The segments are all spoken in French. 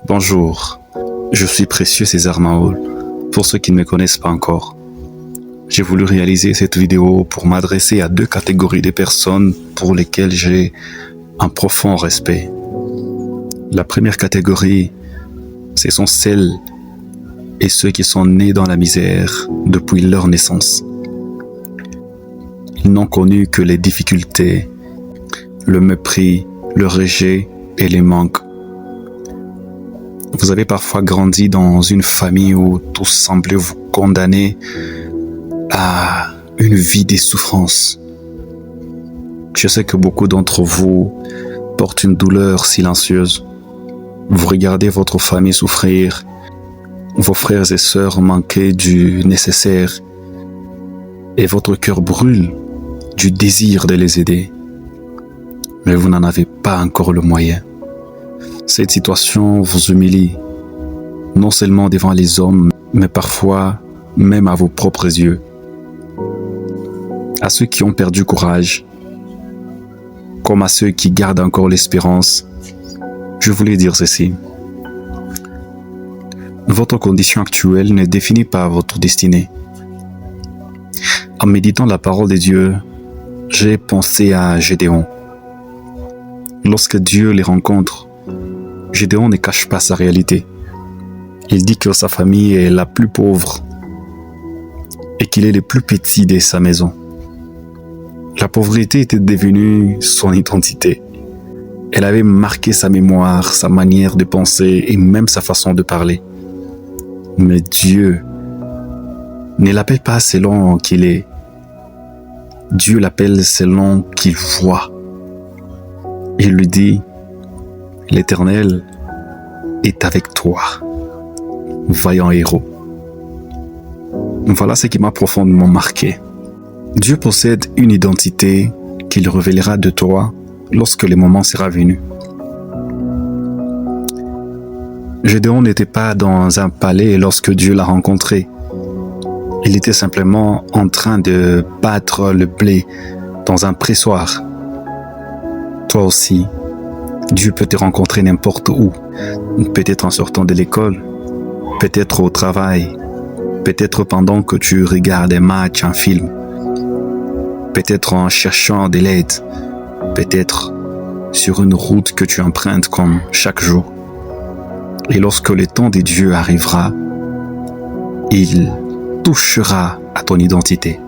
Bonjour, je suis Précieux César Maol, pour ceux qui ne me connaissent pas encore. J'ai voulu réaliser cette vidéo pour m'adresser à deux catégories de personnes pour lesquelles j'ai un profond respect. La première catégorie, ce sont celles et ceux qui sont nés dans la misère depuis leur naissance. Ils n'ont connu que les difficultés, le mépris, le rejet et les manques. Vous avez parfois grandi dans une famille où tout semblait vous condamner à une vie de souffrance. Je sais que beaucoup d'entre vous portent une douleur silencieuse. Vous regardez votre famille souffrir, vos frères et sœurs manquer du nécessaire, et votre cœur brûle du désir de les aider. Mais vous n'en avez pas encore le moyen. Cette situation vous humilie, non seulement devant les hommes, mais parfois même à vos propres yeux. À ceux qui ont perdu courage, comme à ceux qui gardent encore l'espérance, je voulais dire ceci. Votre condition actuelle ne définit pas votre destinée. En méditant la parole de Dieu, j'ai pensé à Gédéon. Lorsque Dieu les rencontre, Gédéon ne cache pas sa réalité. Il dit que sa famille est la plus pauvre et qu'il est le plus petit de sa maison. La pauvreté était devenue son identité. Elle avait marqué sa mémoire, sa manière de penser et même sa façon de parler. Mais Dieu ne l'appelle pas selon qui il est. Dieu l'appelle selon qu'il voit. Il lui dit: l'Éternel est avec toi, vaillant héros. Voilà ce qui m'a profondément marqué. Dieu possède une identité qu'il révélera de toi lorsque le moment sera venu. Gédéon n'était pas dans un palais lorsque Dieu l'a rencontré. Il était simplement en train de battre le blé dans un pressoir. Toi aussi, Dieu peut te rencontrer n'importe où, peut-être en sortant de l'école, peut-être au travail, peut-être pendant que tu regardes un match, un film, peut-être en cherchant de l'aide, peut-être sur une route que tu empruntes comme chaque jour. Et lorsque le temps de Dieu arrivera, il touchera à ton identité.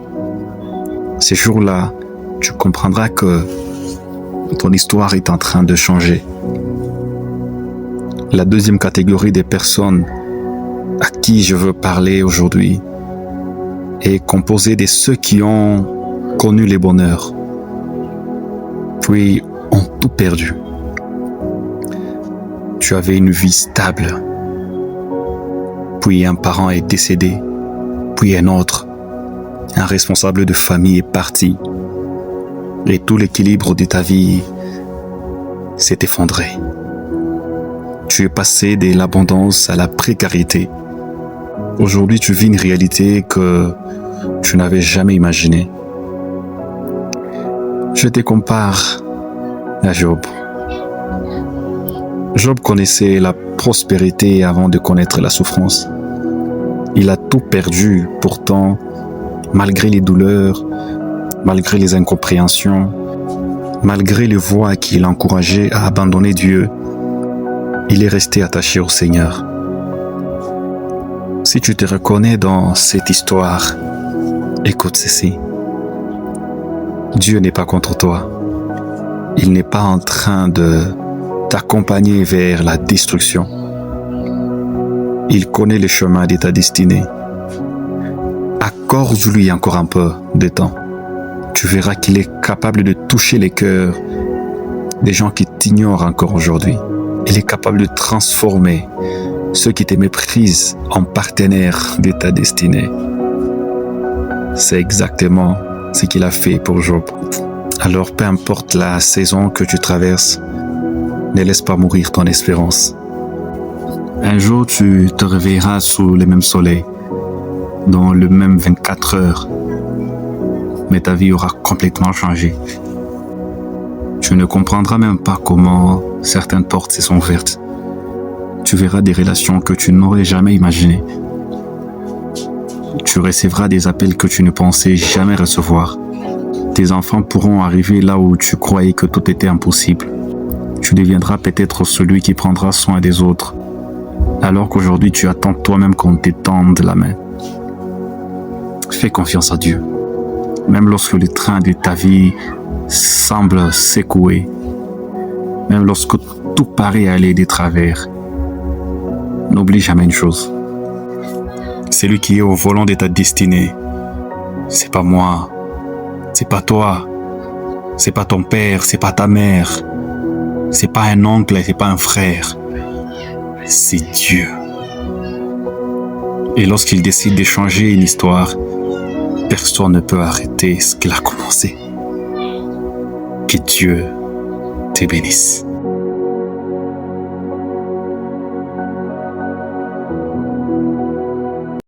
Ce jour-là, tu comprendras que ton histoire est en train de changer. La deuxième catégorie des personnes à qui je veux parler aujourd'hui est composée de ceux qui ont connu les bonheurs, puis ont tout perdu. Tu avais une vie stable, puis un parent est décédé, puis un autre, un responsable de famille est parti, et tout l'équilibre de ta vie s'est effondré. Tu es passé de l'abondance à la précarité. Aujourd'hui, tu vis une réalité que tu n'avais jamais imaginée. Je te compare à Job. Job connaissait la prospérité avant de connaître la souffrance. Il a tout perdu, pourtant, malgré les douleurs, malgré les incompréhensions, malgré les voix qui l'encourageaient à abandonner Dieu, il est resté attaché au Seigneur. Si tu te reconnais dans cette histoire, écoute ceci. Dieu n'est pas contre toi. Il n'est pas en train de t'accompagner vers la destruction. Il connaît le chemin de ta destinée. Accorde-lui encore un peu de temps. Tu verras qu'il est capable de toucher les cœurs des gens qui t'ignorent encore aujourd'hui. Il est capable de transformer ceux qui te méprisent en partenaires de ta destinée. C'est exactement ce qu'il a fait pour Job. Alors peu importe la saison que tu traverses, ne laisse pas mourir ton espérance. Un jour, tu te réveilleras sous le même soleil, dans le même 24 heures, mais ta vie aura complètement changé. Tu ne comprendras même pas comment certaines portes se sont ouvertes. tu verras des relations que tu n'aurais jamais imaginées. Tu recevras des appels que tu ne pensais jamais recevoir. Tes enfants pourront arriver là où tu croyais que tout était impossible. Tu deviendras peut-être celui qui prendra soin des autres, alors qu'aujourd'hui tu attends toi-même qu'on t'étende la main. Fais confiance à Dieu. Même lorsque le train de ta vie semble secouer, même lorsque tout paraît aller de travers, n'oublie jamais une chose. Celui qui est au volant de ta destinée, c'est pas moi, c'est pas toi, c'est pas ton père, c'est pas ta mère, c'est pas un oncle, c'est pas un frère, c'est Dieu. Et lorsqu'il décide de changer une histoire, personne ne peut arrêter ce qu'il a commencé. Que Dieu te bénisse.